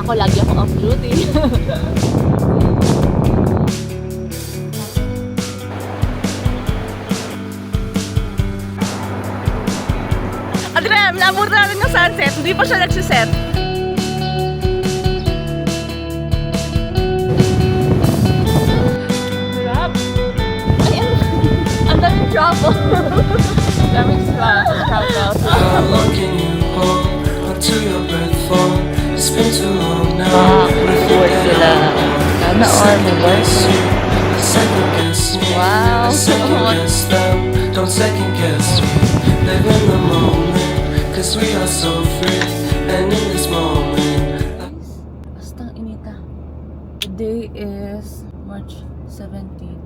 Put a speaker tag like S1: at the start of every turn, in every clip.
S1: ako, lagi ako off duty. Adrian, naabot natin yung sunset. Hindi pa siya nagsiset. Sarap. Ay, ang daming trouble. Daming trouble.
S2: How long can you hold until your breath falls? It's been too long now.
S1: Sana all may work.
S2: Second guess me.
S1: Wow.
S2: Second guess them. Don't second guess me. Live in the moment, 'cause we are so free. And in this moment,
S1: Bastang inita. Today is March 17.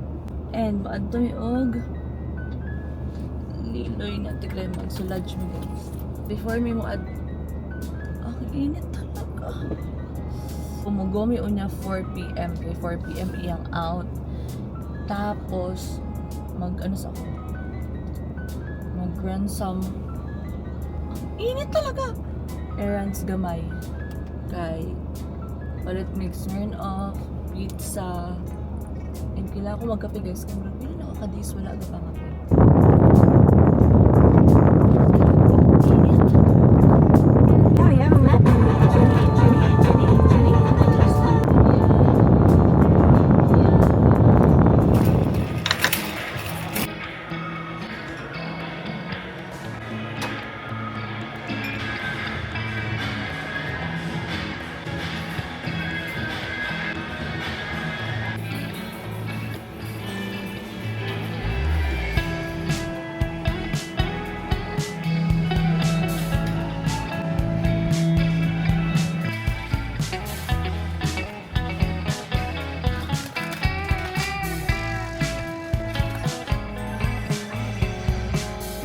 S1: And maadto mi og liloy na tiglay magsulaj mi guys. Before mi mo ang init talaga. Pumugomi unya 4 PM kay 4 PM iyang out. Tapos mag-ano sa ako? Mag-run some init talaga. Errands gamay. Kay palit mix Smirnoff, pizza. And kailangan ko magkape guys. Kung hindi na nakakadis, wala ka pang kape.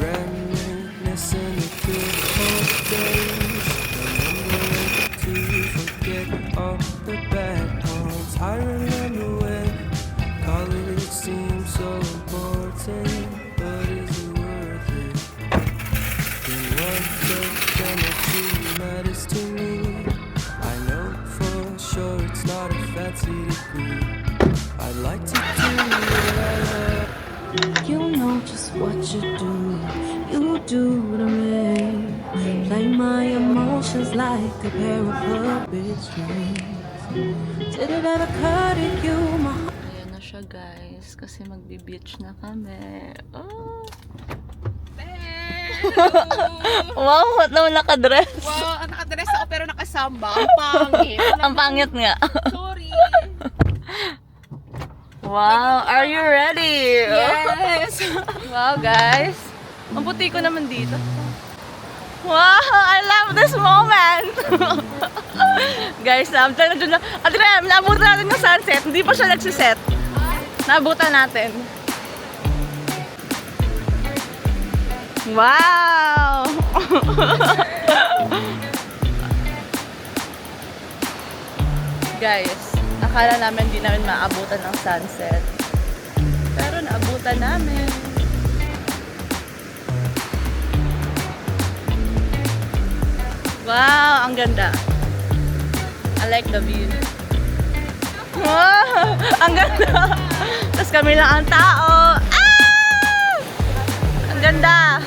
S2: reminiscing of good old days. Remembering to forget all the bad times. I remember when college seemed so important, but is it worth it? Then one question or two matters to me. I know for sure it's not a fancy degree. I'd like to do what I love.
S3: You know just what you do to me. Play my emotions like a pair of puppet strings. Did it ever occur to you, my heart?
S1: Ayan na siya guys. Kasi magbi-beach na kami. Oh. Wow, ba't naman nakadress?
S4: Wow, nakadress ako pero nakasamba. Ang pangit.
S1: Ang pangit nga.
S4: Sorry.
S1: Wow, are you ready?
S4: Yes.
S1: Wow guys. Ang puti ko naman dito. Wow, I love this moment. Guys, nabutan na dun na. Adrian, naabutan natin yung sunset. Hindi pa siya nagsiset. Naabutan natin. Wow! Guys, akala namin hindi namin maabutan ng sunset. Pero naabutan namin. Wow, ang ganda. I like the view. Wow, ang ganda. Tapos kami lang ang tao. Ah! Ang ganda.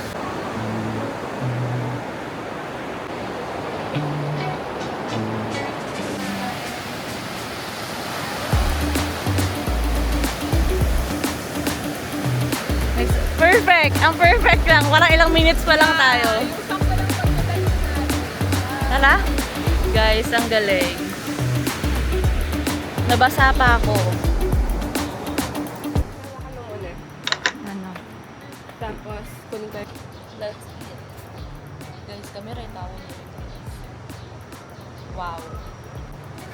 S1: Perfect! Ang perfect lang. Walang ilang minutes pa lang tayo. Tala? Guys, ang galing. Nabasa pa ako. Ano?
S4: Tapos, kunin tayo.
S1: Let's eat. Guys, camera yung tawag nyo. Wow.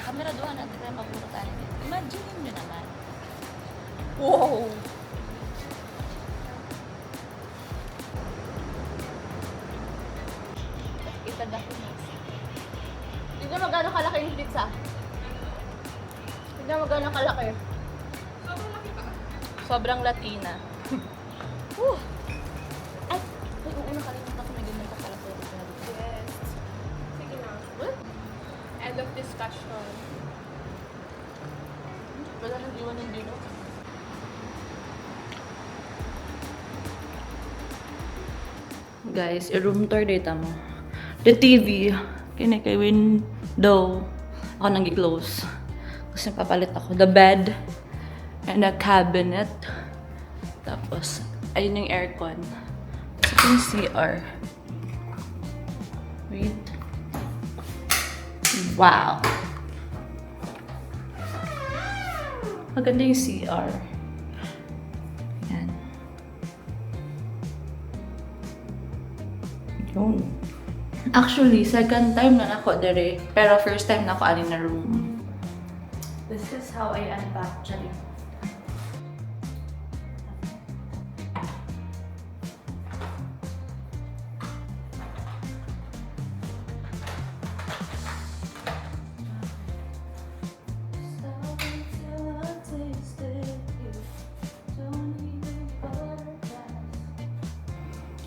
S1: Camera doon natin kaya mabunutan. Imagine nyo naman. Wow! Itanda ko na. Tignan mo gano'ng kalaki yung pizza. Tignan mo gano'ng kalaki.
S4: Sobrang laki ba?
S1: Sobrang Latina. Woo! Ay! Ay, oo, nakalimutan ko na ganyan ka pala.
S4: Yes. Sige na.
S1: What?
S4: And End of discussion.
S1: Wala nang iwan ng dito. Guys, i-room tour data mo. The TV, kini kay window. Ako nang i-close. Kasi papalit ako. The bed, and the cabinet. Tapos, ayun yung aircon. Tapos ito yung CR. Wait. Wow! Maganda yung CR. Yan. Yun. Actually, second time na nako dere. Pero first time na ako ani na room. This is how I unpack, Charlie.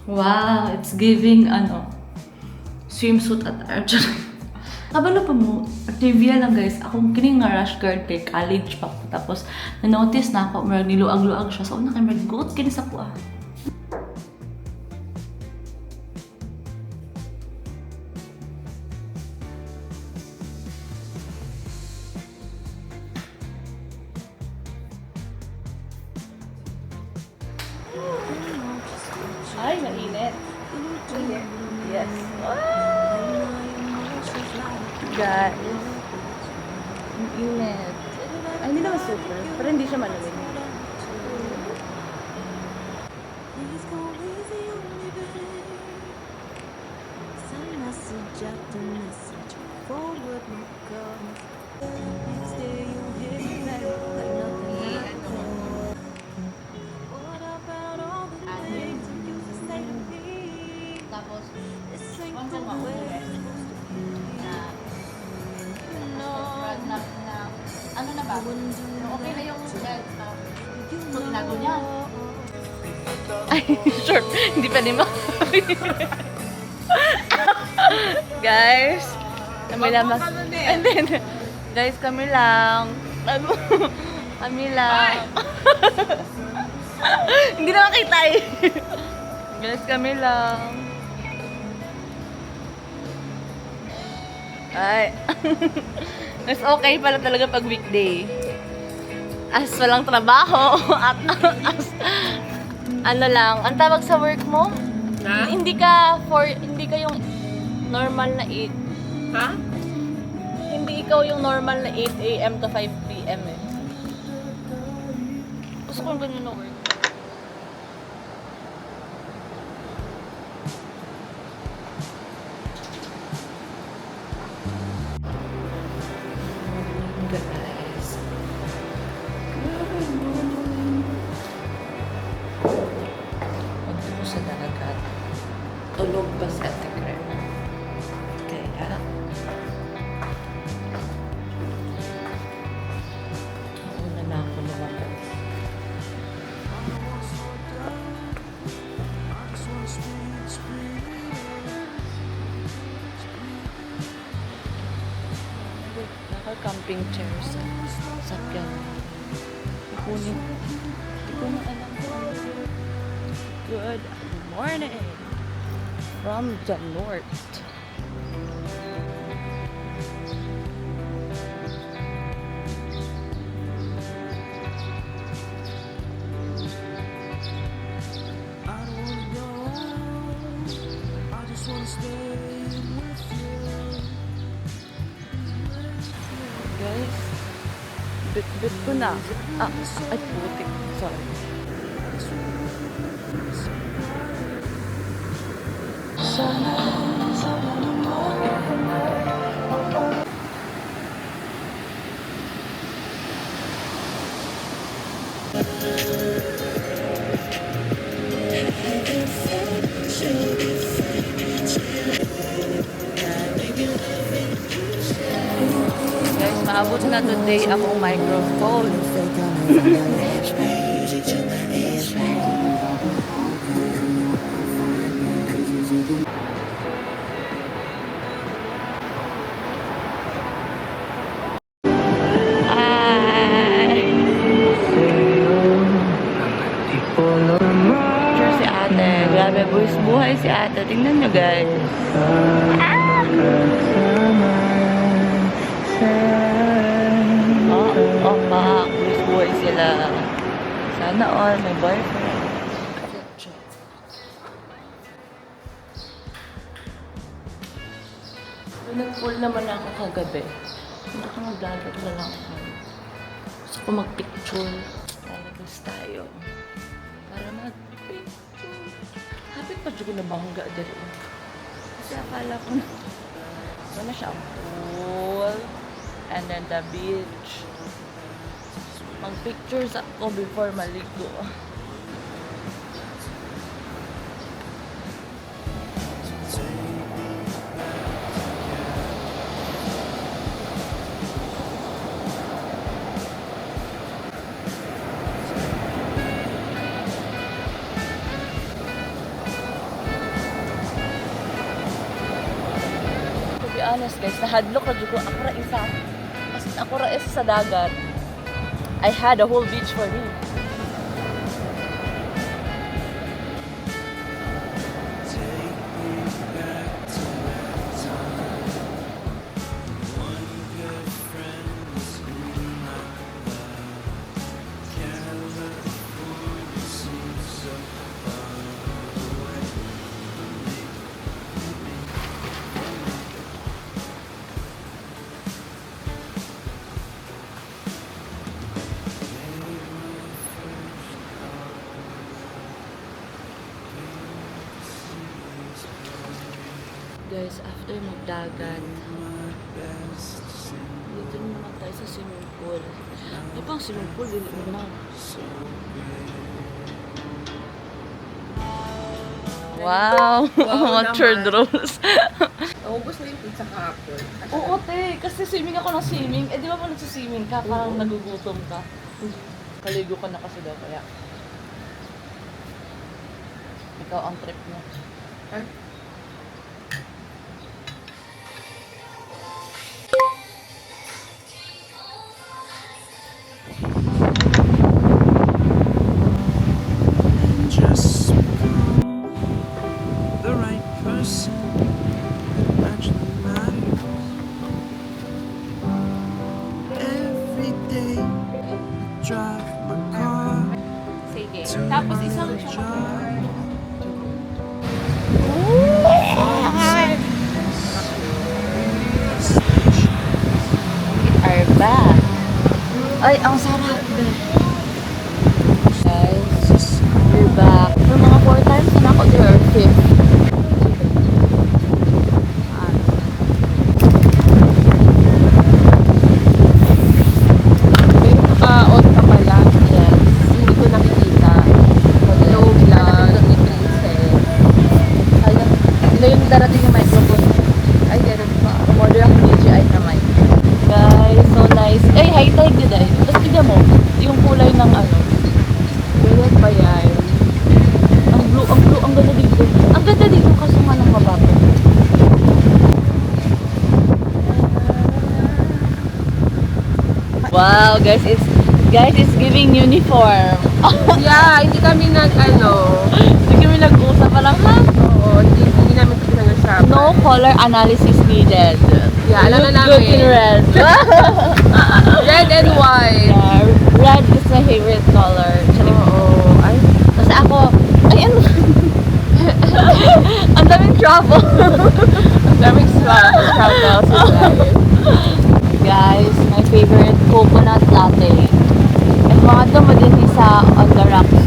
S1: Wow, it's giving swimsuit at archery. Kabalo pa mo, trivia lang guys, akong kining nga rash guard kay college pa ko. Tapos, na-notice na ako, marag niluag-luag siya. So, una kay marag goat, kini sa ko ah. Ay, mainit. Yes. Guys. Ang init. Ay, hindi naman super. Pero hindi siya malamig.
S3: Please go easy on me, babe. Send message after message. Forward my comments. Next day you hit me back like nothing happened. What about all the things you used to say to me?
S1: Tapos,
S3: This ain't
S1: once
S3: the
S1: ang
S3: way
S1: mauwi,
S3: it's supposed to be.
S1: na ano na ba? Okay na yung bed na tinago niya. Ay, sure. Hindi pa din Guys, kami lang and then, guys, kami lang. Kami lang. Hindi na makita eh. Guys, kami lang. Ay. Mas okay pala talaga pag weekday. As walang trabaho at as ano lang, ang tawag sa work mo?
S4: Ha?
S1: Hindi ka yung normal na 8.
S4: Ha?
S1: Hindi ikaw yung normal na 8 a.m. to 5 p.m. eh. Gusto ko yung ganun na work. Guys. Pagdating sa dagat, tulog pa sa Ate Kaya, una na ako lumabas. Naka-camping chair sa sakyan. Ikunin. Hindi ko na alam kung ano. Good morning from the north.
S2: I don't wanna go. I just wanna stay with you.
S1: Guys, bit ko na. Ay putik. Sorry. Guys, maabot na today akong microphone. tingnan nyo guys. Oh, pa. Buhay sila. Sana all may boyfriend. Nag-pool naman ako kagabi. Hindi ako magdagat na lang ako. Gusto ko mag-picture. Lalabas tayo. Para mag-picture. Hapit pa dyan ko na bangga dito. Kasi akala ko na. Ito na siya ang pool. And then the beach. Mag-pictures ako before maligo. To be honest guys, nahadlok na dyan ko ako ra isa. Kasi ako ra isa sa dagat. I had a whole beach for me. Guys, after magdagat, dito naman tayo sa swimming pool. Di ba ang swimming pool? Dili mo na. Wow! Matured rules.
S4: Naubos na yung pizza kahapon.
S1: Oo, te. Kasi swimming ako ng swimming. Eh, di ba pa nagsiswimming ka? Parang nagugutom ka. Kaligo ka na kasi daw kaya. Ikaw ang trip mo.
S4: Ay,
S2: Just the right person actually matters. Every day, drive my car
S4: sige.
S2: to
S4: Tapos isang
S2: my job.
S1: Are back. Ay, ang sarap. Guys, we're back. For mga 4 times na ako there, or 5th.
S4: May naka-on ka pala.
S1: Yes.
S4: Hindi ko nakikita.
S1: Hello, vlog. Ni Princess. Ayun. Ito yung darating yung microphone. Ay, ganun pa. Order ako DJI na mic. Guys, so nice. Ay, high tide yun eh. Tapos tignan mo, yung kulay ng ano.
S4: Ganyan pa yan.
S1: Ang ganda dito. Ang ganda dito kasi nga ng mababaw. Wow, guys, it's giving uniform.
S4: Yeah, hindi kami
S1: Hindi kami nag-usap. Parang, ha?
S4: Oo, hindi namin ito pinag-usapan.
S1: No color analysis needed.
S4: Yeah, alam na
S1: Look good
S4: namin.
S1: in red.
S4: Red and white.
S1: Yeah, red is my favorite color.
S4: Oo. Ay,
S1: Kasi ako, ay ano? Ang daming trouble.
S4: daming struggles in life.
S1: Guys, my favorite coconut latte. And mga damo din sa on the rocks.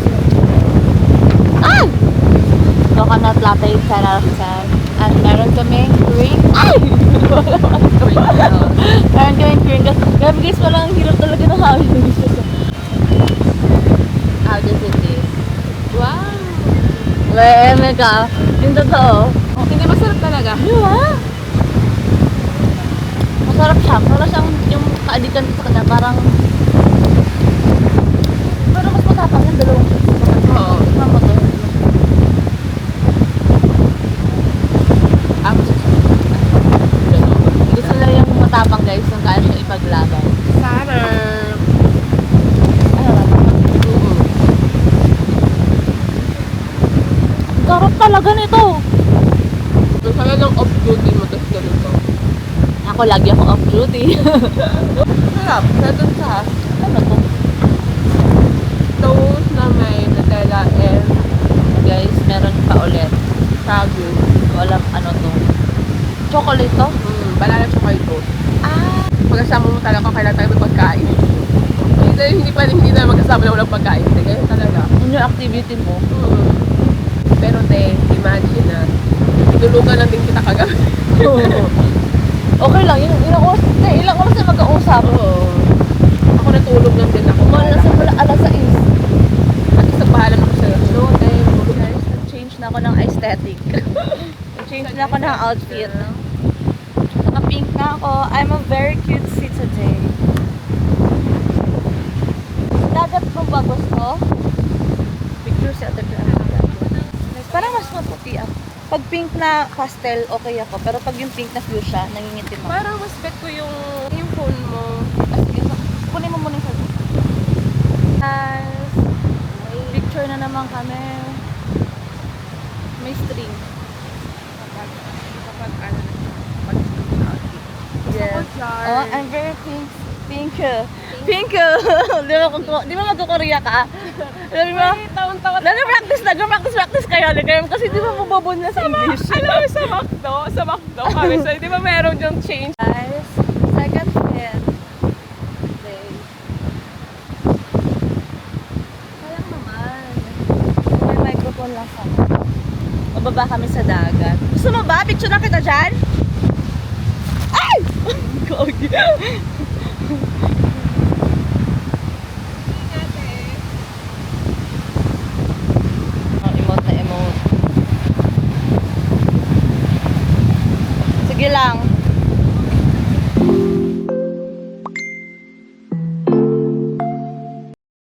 S1: Ay! Coconut latte, sarap. At meron kaming drink. Ay! Meron kaming drink. Grabe guys, parang hirap talaga ng hawin. How does it taste?
S4: Wow.
S1: Well, mega. Yung totoo.
S4: Hindi masarap talaga.
S1: Di ba? Masarap siya. Para siyang yung kaadikan sa kanya. Parang mas matapang yung dalawang shots.
S4: Oo.
S1: Mama to. Gusto nila yung matapang guys. Yung kaya siya ipaglaban.
S4: Sarap.
S1: Sarap talaga nito.
S4: Kaya lang off-duty mo, tapos ganito.
S1: Ako lagi ako off duty.
S4: Sarap. Kaya dun sa
S1: Ano to?
S4: toast na may Nutella and
S1: Guys, meron pa ulit.
S4: sagu.
S1: Hindi ko alam ano to. Chocolate to?
S4: Banana chocolate toast.
S1: Ah!
S4: Pagkasama mo talaga kailangan tayo may pagkain. Hindi na magkasama na walang pagkain. Hindi, ganyan talaga.
S1: Yun yung activity mo.
S4: Pero te, imagine na, tinulugan lang din kita kagabi.
S1: Okay lang, ilang oras na mag-uusap.
S4: Oo. Ako natulog lang din ako.
S1: Umalas na pala alas 6.
S4: At isang bahala ako sa'yo.
S1: So, guys, nag-change na ako ng aesthetic. Nag-change na ako ng outfit. Naka-pink na ako. I'm a very cutesy today. Dagat kong ba gusto? Picture si Ate Clara. Parang mas maputi ako. Pag pink na pastel, okay ako. Pero pag yung pink na fuchsia, nangingitim ako.
S4: Parang mas bet ko yung phone mo.
S1: Sige, so, kunin mo muna yung sabi. Guys, picture na naman kami. May string.
S4: Kapag ano,
S1: Yes.
S4: jar.
S1: Oh, I'm very pink. Pink. Pink. Di ba magkukorea ka? Alam mo?
S4: Taon-taon.
S1: Nag-practice kayo. Kasi di ba mababon na sa English?
S4: Alam mo, sa McDo kami. So, di ba meron yung change?
S1: Guys, second fit. Day. Sayang naman. May microphone lang sa Mababa kami sa dagat. Gusto mo ba? Picture na kita dyan? Ay! Gogi. Ang emote na emote. Sige lang.